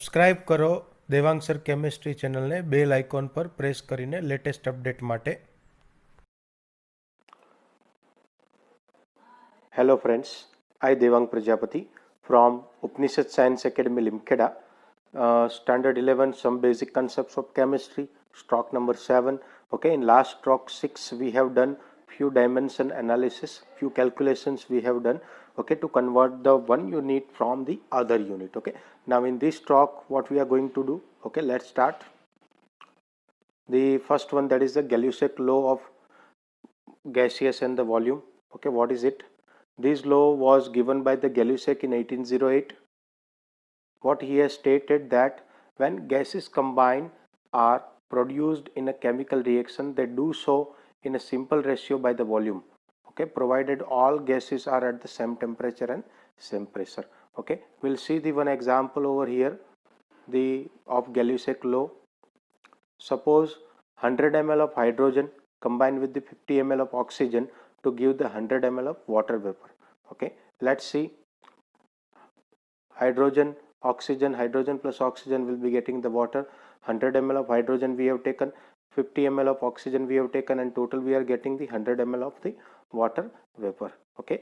Subscribe કરો Devang sir chemistry ચેનલને bell icon પર પ્રેસ કરીને લેટેસ્ટ અપડેટ માટે. Hello friends, I Devang Prajapati from Upanishad Science Academy Limkeda, Standard 11, some basic concepts of chemistry, stroke number 7. Okay, in last stroke 6 we have done few dimension analysis, few calculations we have done, okay, to convert the one unit from the other unit. Okay, now in this stroke what we are going to do, okay, let's start. The first one, that is the Gay-Lussac law of gaseous and the volume. Okay, what is it? This law was given by the Gay-Lussac in 1808. What he has stated that when gases combine are produced in a chemical reaction, they do so in a simple ratio by the volume. Okay, provided all gases are at the same temperature and same pressure. Okay, we'll see the one example over here, the of Gay-Lussac law. Suppose 100 ml of hydrogen combined with the 50 ml of oxygen to give the 100 ml of water vapor. Okay, let's see. Hydrogen plus oxygen will be getting the water. 100 ml of hydrogen we have taken, 50 ml of oxygen we have taken, and total we are getting the 100 ml of the water vapor. Okay,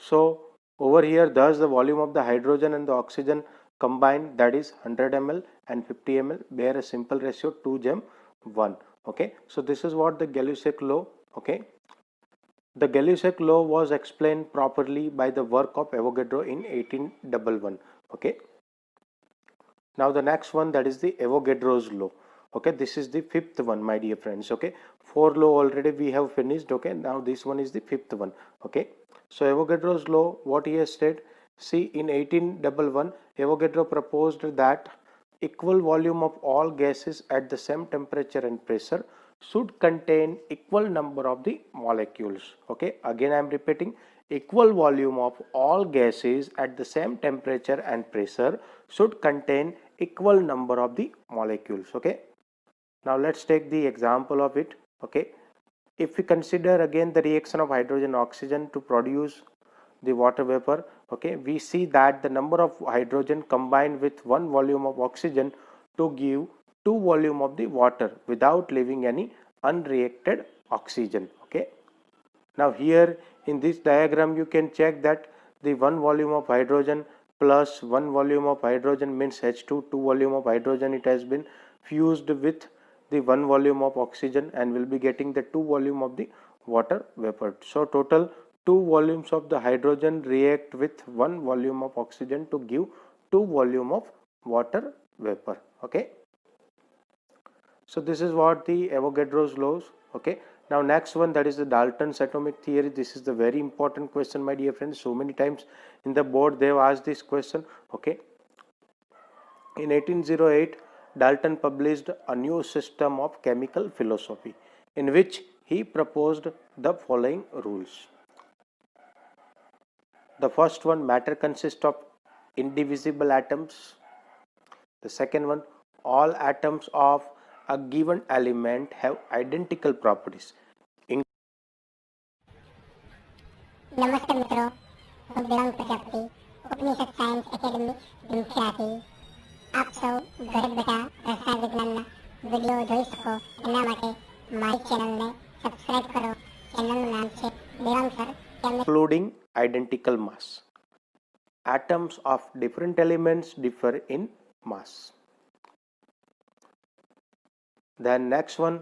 so over here thus the volume of the hydrogen and the oxygen combined, that is 100 ml and 50 ml, bear a simple ratio 2:1. Okay, so this is what the Gay-Lussac law. Okay, the Gay-Lussac law was explained properly by the work of Avogadro in 1811. Okay, now the next one, that is the Avogadro's law. Okay, this is the fifth one, my dear friends. Okay, 4 law already we have finished. Okay, now this one is the fifth one. Okay, so Avogadro's law, what he has said, see, in 1811 Avogadro proposed that equal volume of all gases at the same temperature and pressure should contain equal number of the molecules. Okay, again I am repeating, equal volume of all gases at the same temperature and pressure should contain equal number of the molecules. Okay, now let's take the example of it. Okay, if we consider again the reaction of hydrogen and oxygen to produce the water vapor, okay, we see that the number of hydrogen combined with 1 volume of oxygen to give 2 volume of the water without leaving any unreacted oxygen. Okay, now here in this diagram you can check that the 1 volume of hydrogen plus 1 volume of hydrogen means H2, 2 volume of hydrogen, it has been fused with the 1 volume of oxygen and will be getting the 2 volume of the water vapor. So total 2 volumes of the hydrogen react with 1 volume of oxygen to give 2 volume of water vapor. Okay, so this is what the Avogadro's laws. Okay, now next one, that is the Dalton's atomic theory. This is the very important question, my dear friends. So many times in the board they have asked this question. Okay, in 1808 Dalton published a new system of chemical philosophy in which he proposed the following rules. The first one, matter consists of indivisible atoms. The second one, all atoms of a given element have identical properties. નમસ્તે મિત્રો, હું દેવાંગ પ્રજાપતિ ઉપનિષદ science academy લિમખેડાથી આપ સૌ ઘરે બેઠા રસાયણ વિજ્ઞાનના video જોઈ શકો એના માટે મારી ચેનલને સબસ્ક્રાઇબ કરો. ચેનલનું નામ છે Devang sir including identical mass. Atoms of different elements differ in mass. Then next one,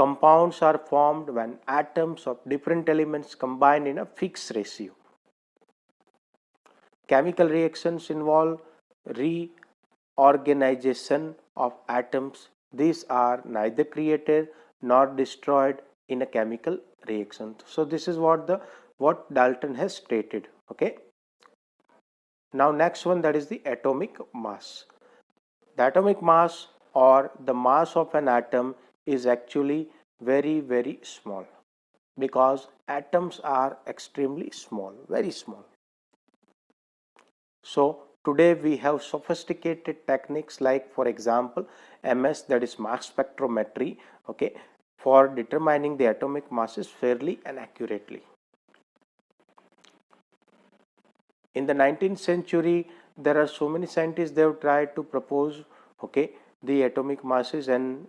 compounds are formed when atoms of different elements combine in a fixed ratio. Chemical reactions involve reorganization of atoms. These are neither created nor destroyed in a chemical reaction. So this is what Dalton has stated. Okay, now next one, that is the atomic mass. The atomic mass or the mass of an atom is actually very small because atoms are extremely small, very small. So today we have sophisticated techniques like, for example, MS, that is mass spectrometry, okay, for determining the atomic masses fairly and accurately. in the 19th century there are so many scientists, they have tried to propose, okay, the atomic masses, and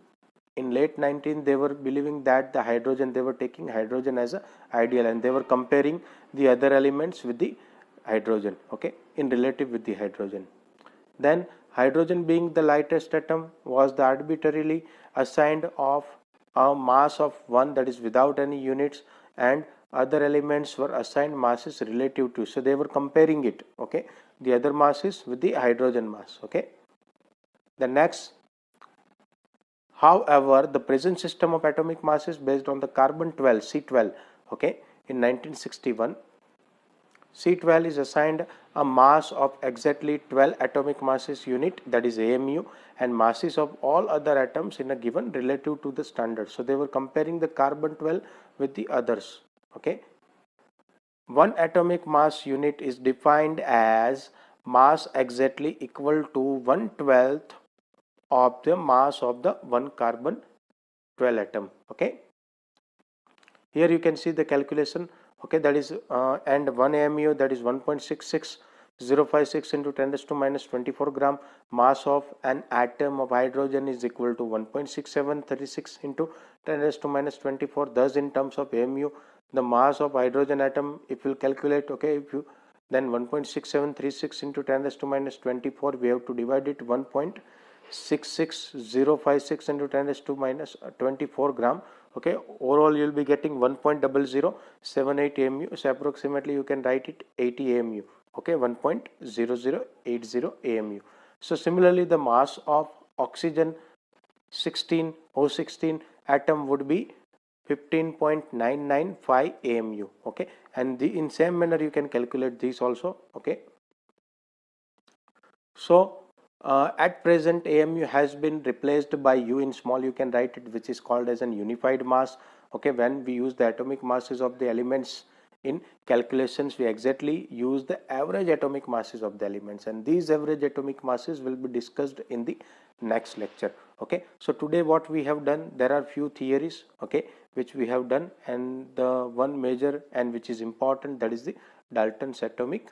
in late 19th they were believing that the hydrogen, they were taking hydrogen as a ideal, and they were comparing the other elements with the hydrogen, okay, in relative with the hydrogen. Then hydrogen, being the lightest atom, was the arbitrarily assigned of a mass of 1, that is without any units, and other elements were assigned masses relative to, so they were comparing it, okay, the other masses with the hydrogen mass, okay. The next, however, the present system of atomic masses based on the carbon 12, C12, okay, in 1961, C12 is assigned a mass of exactly 12 atomic masses unit, that is AMU, and masses of all other atoms in a given relative to the standard. So they were comparing the carbon 12 with the others, okay. One atomic mass unit is defined as mass exactly equal to 1/12 of the mass of the one carbon 12 atom, okay. Here you can see the calculation, okay, that is and 1 AMU, that is 1.66056 into 10 raised to minus 24 gram. Mass of an atom of hydrogen is equal to 1.6736 into 10 raised to minus 24. Thus in terms of AMU, the mass of hydrogen atom, if you calculate, okay, if you then 1.6736 into 10 raised to minus 24, we have to divide it 1.66056 into 10 raised to minus 24 gram, okay. Overall you will be getting 1.0078 AMU, so approximately you can write it 80 AMU, okay, 1.0080 AMU. So similarly the mass of oxygen 16 O16 atom would be 15.995 AMU, okay, and in same manner you can calculate these also, okay. So at present AMU has been replaced by U in small, you can write it, which is called as an unified mass, okay. When we use the atomic masses of the elements in calculations, we exactly use the average atomic masses of the elements, and these average atomic masses will be discussed in the next lecture, okay. So today what we have done, there are few theories, okay, which we have done, and the one major and which is important, that is the Dalton's atomic